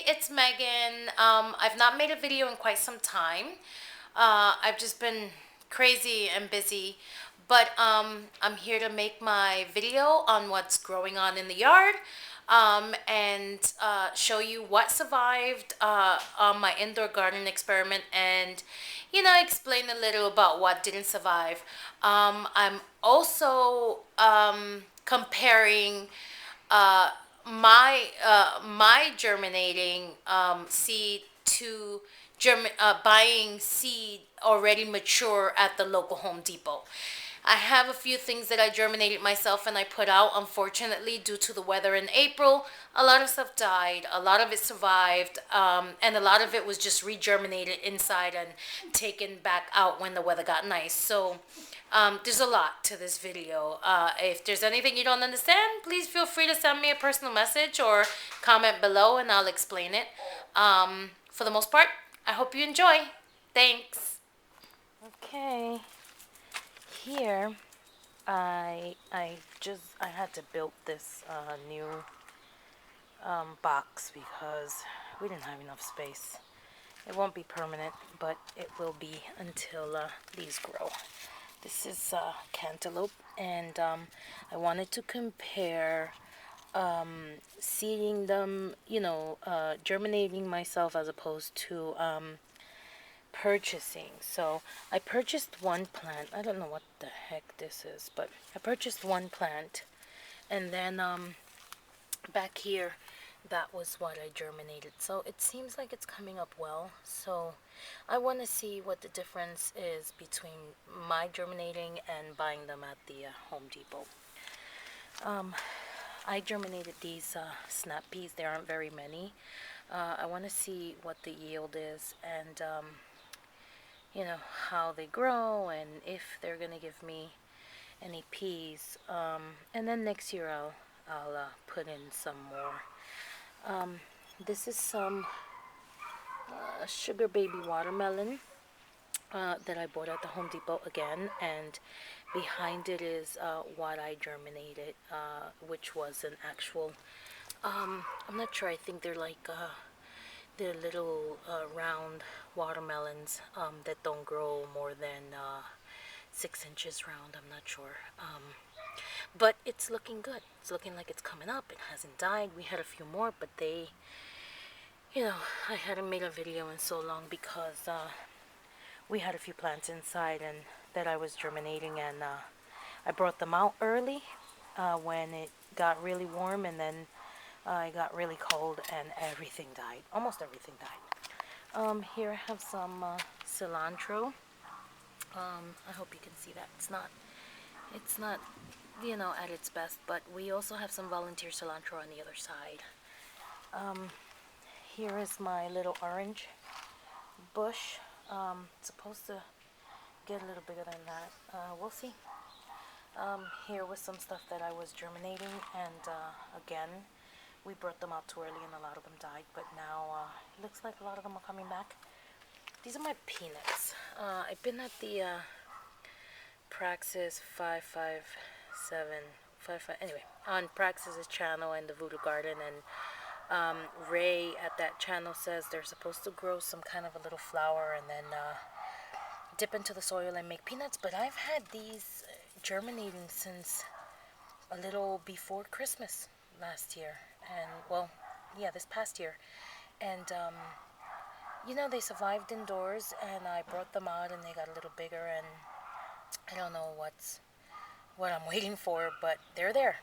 it's Megan. I've not made a video in quite some time. I've just been crazy and busy, but I'm here to make my video on what's growing on in the yard, and show you what survived on my indoor garden experiment, and explain a little about what didn't survive. I'm also comparing uh, my germinating seed to buying seed already mature at the local Home Depot. I have a few things that I germinated myself and I put out. Unfortunately, due to the weather in April, a lot of stuff died, a lot of it survived, and a lot of it was just regerminated inside and taken back out when the weather got nice. So there's a lot to this video. If there's anything you don't understand, please feel free to send me a personal message or comment below and I'll explain it. For the most part, I hope you enjoy. Thanks. Okay, here I had to build this new box because we didn't have enough space. It won't be permanent, but it will be until these grow. This is cantaloupe, and I wanted to compare seeding them, germinating myself as opposed to purchasing. So I purchased one plant. I don't know what the heck this is, but I purchased one plant, and then back here, that was what I germinated. So it seems like it's coming up well. So I want to see what the difference is between my germinating and buying them at the Home Depot. I germinated these snap peas. There aren't very many. I want to see what the yield is, and how they grow, and if they're gonna give me any peas. And then next year I'll put in some more. This is some sugar baby watermelon that I bought at the Home Depot again, and behind it is what I germinated, which was an actual, I'm not sure, I think they're like the little round watermelons that don't grow more than 6 inches round. I'm not sure. But it's looking good. It's looking like it's coming up. It hasn't died. We had a few more, but they, I hadn't made a video in so long because we had a few plants inside and that I was germinating, and I brought them out early when it got really warm, and then it got really cold and everything died. Almost everything died. Here I have some cilantro. I hope you can see that. It's not, at its best, but we also have some volunteer cilantro on the other side. Here is my little orange bush. It's supposed to get a little bigger than that. We'll see. Here was some stuff that I was germinating, and again, we brought them out too early and a lot of them died, but now it looks like a lot of them are coming back. These are my peanuts. I've been at the Praxis 557, anyway, on Praxis's channel and the Voodoo Garden, and Ray at that channel says they're supposed to grow some kind of a little flower and then dip into the soil and make peanuts, but I've had these germinating since a little before Christmas last year, and well, yeah, this past year, and they survived indoors, and I brought them out and they got a little bigger, and I don't know what I'm waiting for, but they're there.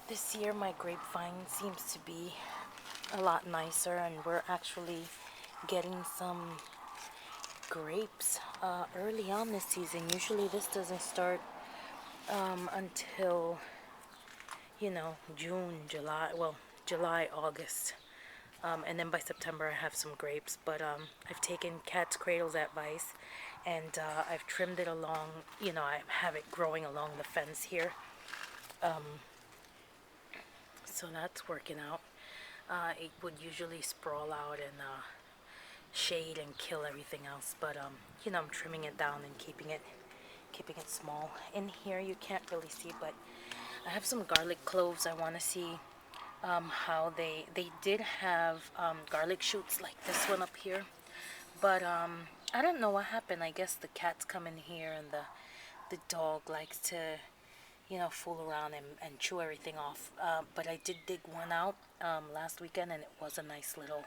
This year my grapevine seems to be a lot nicer, and we're actually getting some grapes early on this season. Usually this doesn't start until June, July, well, July, August, and then by September I have some grapes. But I've taken cat's cradle's advice, and I've trimmed it along, I have it growing along the fence here, so that's working out. It would usually sprawl out and shade and kill everything else, but I'm trimming it down and keeping it small. In here you can't really see, but I have some garlic cloves. I want to see how they did have garlic shoots like this one up here, but I don't know what happened. I guess the cats come in here and the dog likes to, fool around and chew everything off. But I did dig one out last weekend, and it was a nice little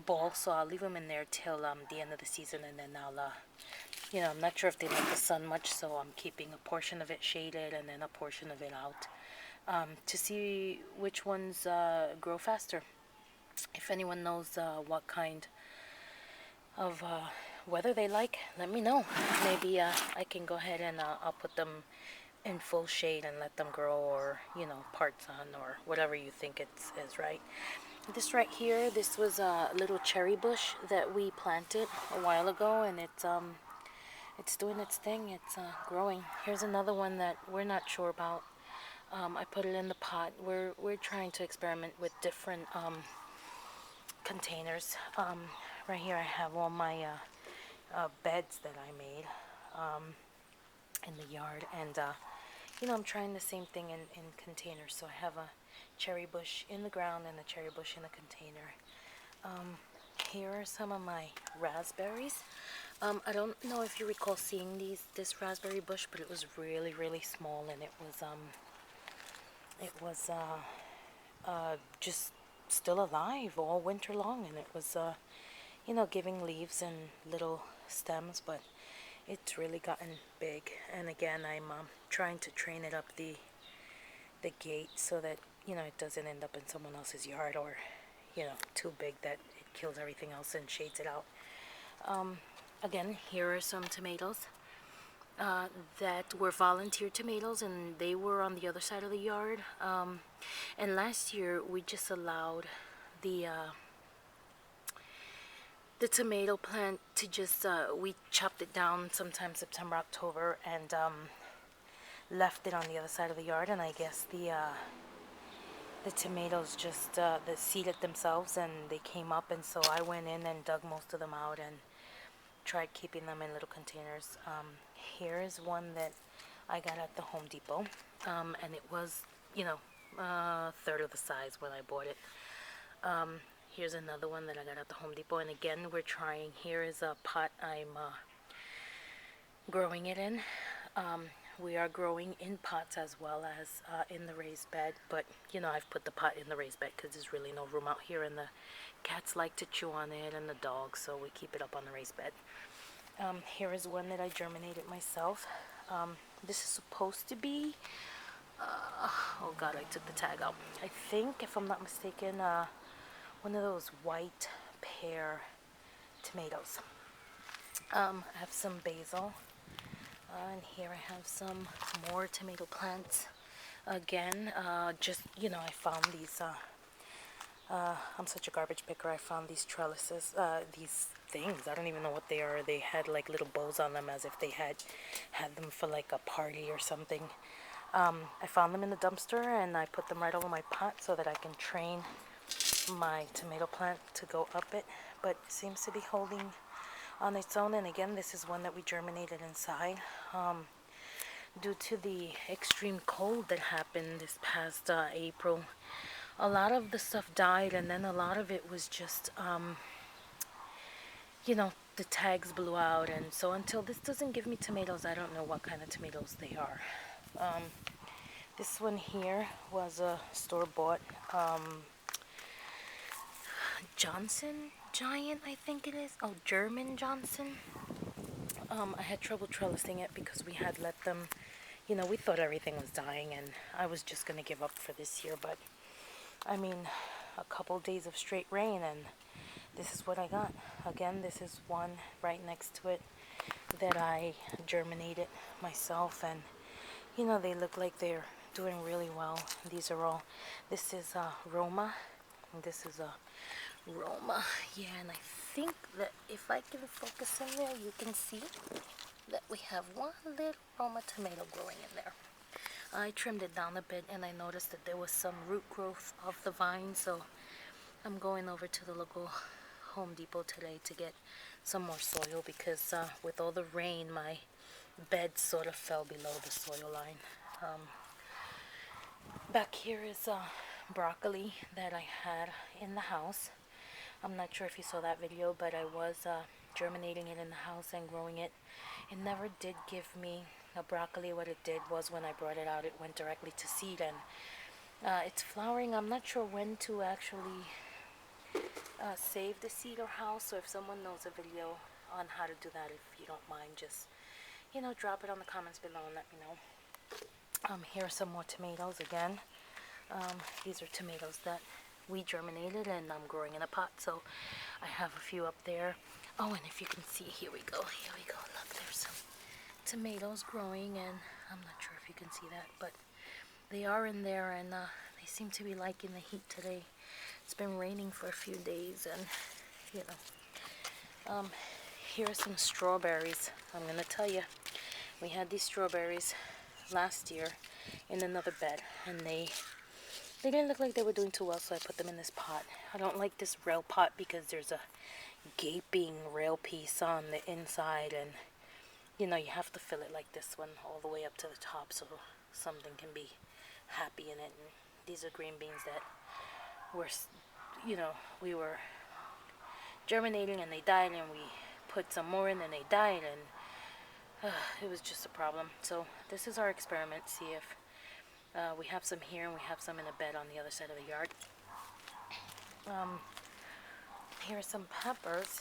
ball. So I'll leave them in there till the end of the season, and then I'm not sure if they like the sun much, so I'm keeping a portion of it shaded and then a portion of it out to see which ones grow faster. If anyone knows what kind of weather they like, let me know. Maybe I can go ahead and I'll put them in full shade and let them grow, or parts on, or whatever you think is right. This right here, this was a little cherry bush that we planted a while ago, and it's doing its thing. It's growing. Here's another one that we're not sure about. I put it in the pot. We're trying to experiment with different containers. Right here I have all my beds that I made in the yard, and I'm trying the same thing in containers. So I have a cherry bush in the ground and a cherry bush in a container. Here are some of my raspberries. I don't know if you recall seeing this raspberry bush, but it was really, really small, and it was just still alive all winter long, and it was giving leaves and little stems, but it's really gotten big. And again, I'm trying to train it up the gate so that it doesn't end up in someone else's yard, or too big that it kills everything else and shades it out. Again, here are some tomatoes that were volunteer tomatoes, and they were on the other side of the yard. And last year we just allowed the tomato plant to just we chopped it down sometime September, October, and left it on the other side of the yard. And I guess the tomatoes just the seeded themselves, and they came up, and so I went in and dug most of them out and tried keeping them in little containers. Here is one that I got at the Home Depot, and it was a third of the size when I bought it. Here's another one that I got at the Home Depot, and again, we're trying. Here is a pot I'm growing it in. We are growing in pots as well as in the raised bed, but I've put the pot in the raised bed because there's really no room out here, and the cats like to chew on it, and the dogs, so we keep it up on the raised bed. Here is one that I germinated myself. This is supposed to be oh god, I took the tag out. I think, if I'm not mistaken, one of those white pear tomatoes. I have some basil, and here I have some more tomato plants. Again, just I found these. I'm such a garbage picker. I found these trellises, these things. I don't even know what they are. They had like little bows on them, as if they had them for like a party or something. I found them in the dumpster, and I put them right over my pot so that I can train my tomato plant to go up it, but it seems to be holding on its own. And again, this is one that we germinated inside. Due to the extreme cold that happened this past April, a lot of the stuff died, and then a lot of it was just the tags blew out, and so until this doesn't give me tomatoes, I don't know what kind of tomatoes they are. This one here was a store-bought Johnson Giant, I think it is. Oh, German Johnson. I had trouble trellising it because we had let them, we thought everything was dying, and I was just going to give up for this year. But, I mean, a couple days of straight rain, and this is what I got. Again, this is one right next to it that I germinated myself, and, they look like they're doing really well. These are all, this is Roma, and this is a Roma. Yeah, and I think that if I can focus in there, you can see that we have one little Roma tomato growing in there. I trimmed it down a bit, and I noticed that there was some root growth of the vine, so I'm going over to the local Home Depot today to get some more soil, because with all the rain, my bed sort of fell below the soil line. Back here is broccoli that I had in the house. I'm not sure if you saw that video, but I was germinating it in the house and growing it. It never did give me a broccoli. What it did was when I brought it out, it went directly to seed, and it's flowering. I'm not sure when to actually save the seed or how, so if someone knows a video on how to do that, if you don't mind, just drop it on the comments below and let me know. Here are some more tomatoes again. These are tomatoes that we germinated and I'm growing in a pot, so I have a few up there. Oh, and if you can see, here we go, look, there's some tomatoes growing, and I'm not sure if you can see that, but they are in there, and they seem to be liking the heat today. It's been raining for a few days, and here are some strawberries. I'm gonna tell you, we had these strawberries last year in another bed, and they didn't look like they were doing too well, so I put them in this pot. I don't like this rail pot because there's a gaping rail piece on the inside, and you have to fill it like this one all the way up to the top so something can be happy in it. And these are green beans that were, we were germinating and they died, and we put some more in and they died, and it was just a problem. So this is our experiment. See if we have some here and we have some in a bed on the other side of the yard. Here are some peppers.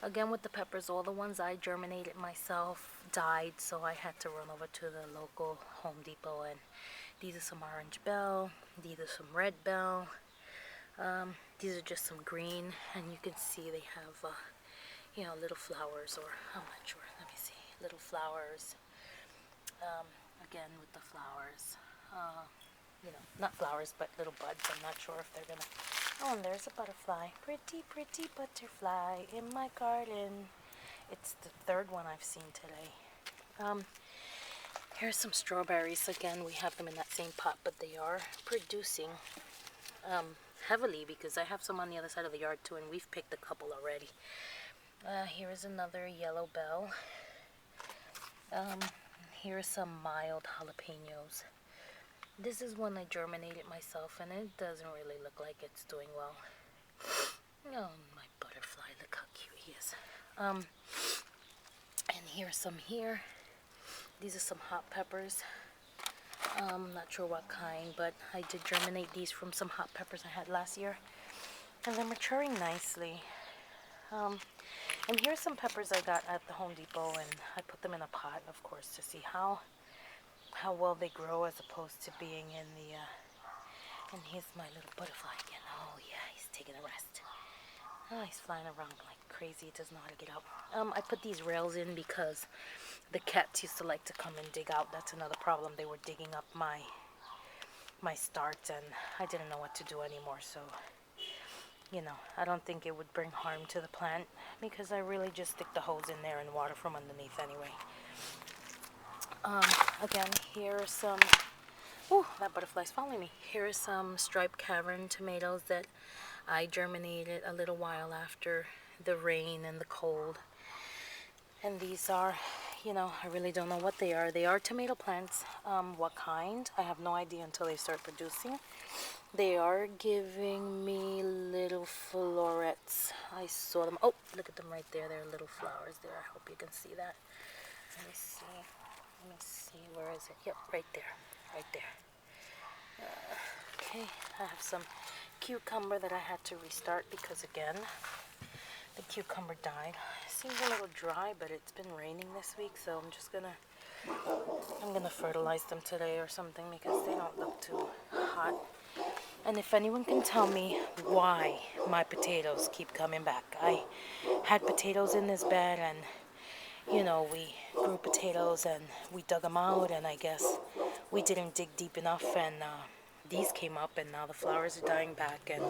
Again, with the peppers, all the ones I germinated myself died, so I had to run over to the local Home Depot, and these are some orange bell, these are some red bell, these are just some green, and you can see they have little flowers, or I'm not sure, let me see, little flowers. Again, with the flowers, not flowers, but little buds. I'm not sure if they're gonna, oh, and there's a butterfly, pretty butterfly in my garden. It's the third one I've seen today. Here's some strawberries. Again, we have them in that same pot, but they are producing heavily because I have some on the other side of the yard too, and we've picked a couple already. Here is another yellow bell. Here are some mild jalapenos. This is one I germinated myself, and it doesn't really look like it's doing well. Oh, my butterfly, look how cute he is. And here's some here. These are some hot peppers. I'm not sure what kind, but I did germinate these from some hot peppers I had last year, and they're maturing nicely. And here's some peppers I got at the Home Depot, and I put them in a pot, of course, to see how well they grow, as opposed to being in the and here's my little butterfly again. Oh yeah, he's taking a rest. Oh, he's flying around like crazy. He does not want to get out. I put these rails in because the cats used to like to come and dig out. That's another problem. They were digging up my starts, and I didn't know what to do anymore, so I don't think it would bring harm to the plant, because I really just stick the hose in there and water from underneath anyway. Again, here are some, oh, that butterfly's following me. Here are some striped cavern tomatoes that I germinated a little while after the rain and the cold. And these are, I really don't know what they are. They are tomato plants. What kind? I have no idea until they start producing. They are giving me little florets. I saw them. Oh, look at them right there. There are little flowers there. I hope you can see that. Let me see. Where is it? Yep, right there. Okay, I have some cucumber that I had to restart because, again, the cucumber died. It seems a little dry, but it's been raining this week, so I'm gonna fertilize them today or something, because they don't look too hot. And if anyone can tell me why my potatoes keep coming back. I had potatoes in this bed, and we grew potatoes and we dug them out, and I guess we didn't dig deep enough, and these came up, and now the flowers are dying back, and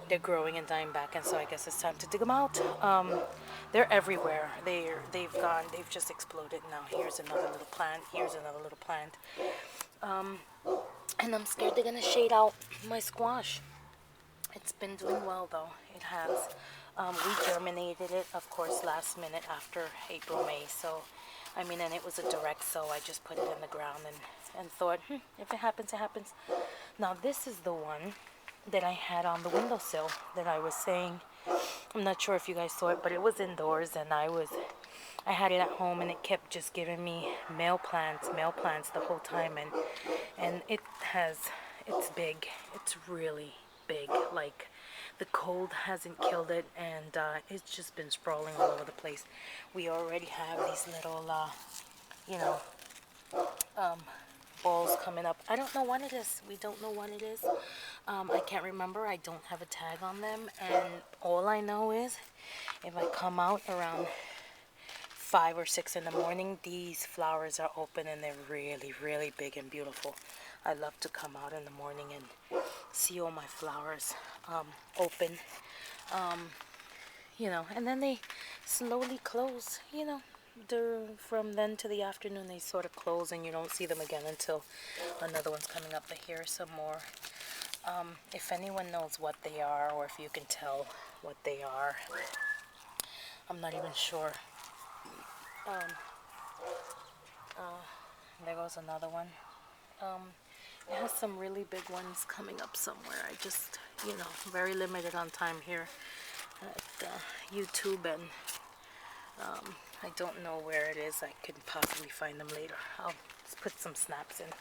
they're growing and dying back, and so I guess it's time to dig them out. They're everywhere. They've just exploded. Now here's another little plant. Here's another little plant. And I'm scared they're gonna shade out my squash. It's been doing well though. It has. We germinated it, of course, last minute after April, May. So, and it was a direct sow. I just put it in the ground and thought, if it happens, it happens. Now this is the one that I had on the windowsill that I was saying. I'm not sure if you guys saw it, but it was indoors, and I had it at home, and it kept just giving me male plants the whole time, and it's big. It's really big. Like, the cold hasn't killed it, and it's just been sprawling all over the place. We already have these little, you know, balls coming up. I don't know what it is. We don't know what it is. I can't remember. I don't have a tag on them, and all I know is if I come out around 5 or 6 in the morning, these flowers are open, and they're really, really big and beautiful. I love to come out in the morning and see all my flowers open, and then they slowly close, from then to the afternoon they sort of close, and you don't see them again until another one's coming up. But here are some more. If anyone knows what they are, or if you can tell what they are, I'm not even sure. There goes another one. It has some really big ones coming up somewhere. I just, very limited on time here at YouTube, and I don't know where it is. I could possibly find them later. I'll put some snaps in.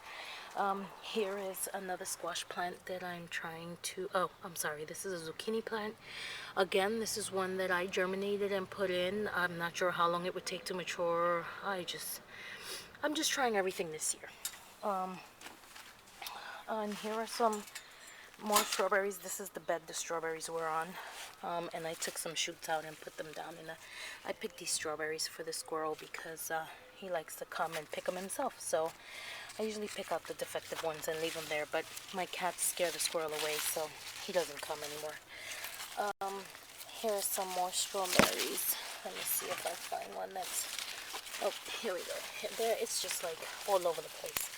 Here is another squash plant that I'm trying to, I'm sorry, this is a zucchini plant. Again, this is one that I germinated and put in. I'm not sure how long it would take to mature. I'm just trying everything this year. And here are some more strawberries. This is the bed the strawberries were on. And I took some shoots out and put them down in I picked these strawberries for the squirrel because he likes to come and pick them himself. So I usually pick out the defective ones and leave them there, but my cats scare the squirrel away, so he doesn't come anymore. Here are some more strawberries. Let me see if I find one that's, oh, here we go. There, it's just like all over the place.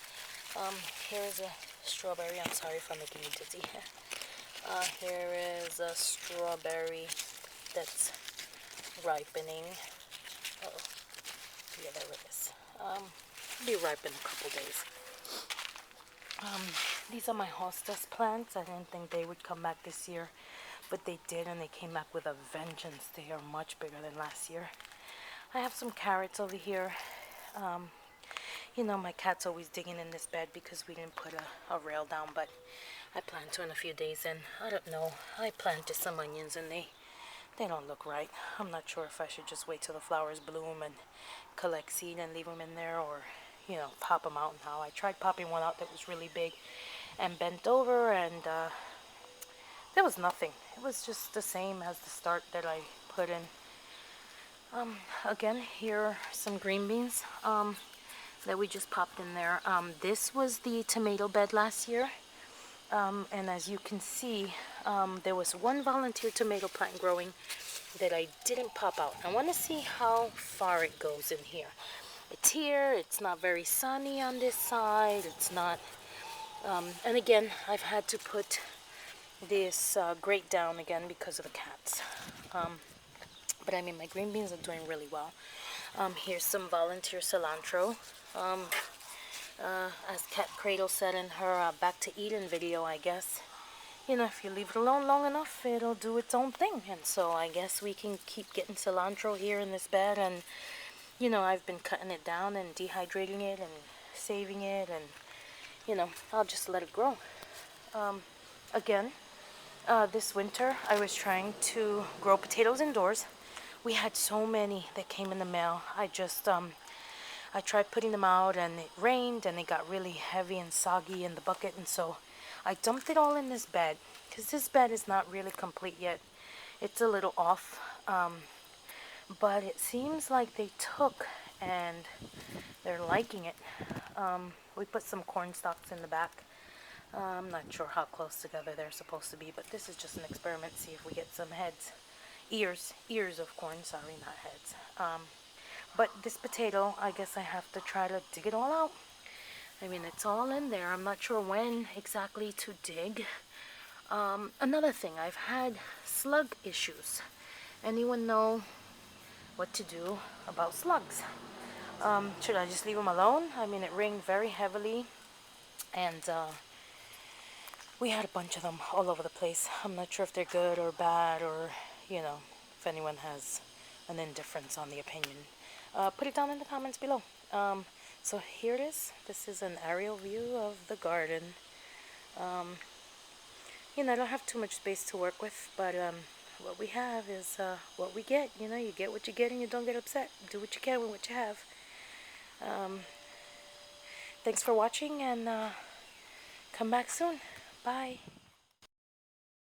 Here is a strawberry. I'm sorry if I'm making you dizzy. Here is a strawberry that's ripening. Oh, yeah, there it is. Be ripe in a couple days. These are my hostas plants. I didn't think they would come back this year, but they did, and they came back with a vengeance. They are much bigger than last year. I have some carrots over here. My cat's always digging in this bed because we didn't put a rail down, but I plan to in a few days, and I don't know. I planted some onions, and they don't look right. I'm not sure if I should just wait till the flowers bloom and collect seed and leave them in there, or pop them out now. I tried popping one out that was really big and bent over, and there was nothing. It was just the same as the start that I put in. Again, here are some green beans that we just popped in there. This was the tomato bed last year, and as you can see, there was one volunteer tomato plant growing that I didn't pop out. I want to see how far it goes in here. It's here. It's not very sunny on this side. It's not, and again, I've had to put this grate down again because of the cats. But I mean, my green beans are doing really well. Here's some volunteer cilantro. As Cat Cradle said in her Back to Eden video, I guess, if you leave it alone long enough, it'll do its own thing. And so I guess we can keep getting cilantro here in this bed, and I've been cutting it down and dehydrating it and saving it, and I'll just let it grow. Again, this winter I was trying to grow potatoes indoors. We had so many that came in the mail. I tried putting them out, and it rained, and they got really heavy and soggy in the bucket, and so I dumped it all in this bed, because this bed is not really complete yet. It's a little off, but it seems like they took, and they're liking it. We put some corn stalks in the back. I'm not sure how close together they're supposed to be, but this is just an experiment, see if we get some heads. Ears of corn, sorry, not heads. But this potato, I guess I have to try to dig it all out. I mean, it's all in there. I'm not sure when exactly to dig. Another thing, I've had slug issues. Anyone know what to do about slugs? Should I just leave them alone? I mean, it rained very heavily, and We had a bunch of them all over the place. I'm not sure if they're good or bad, or, you know, if anyone has an indifference on the opinion. Put it down in the comments below. So here it is. This is an aerial view of the garden. You know, I don't have too much space to work with, but what we have is what we get. You know, you get what you get and you don't get upset. Do what you can with what you have. Thanks for watching, and come back soon. Bye.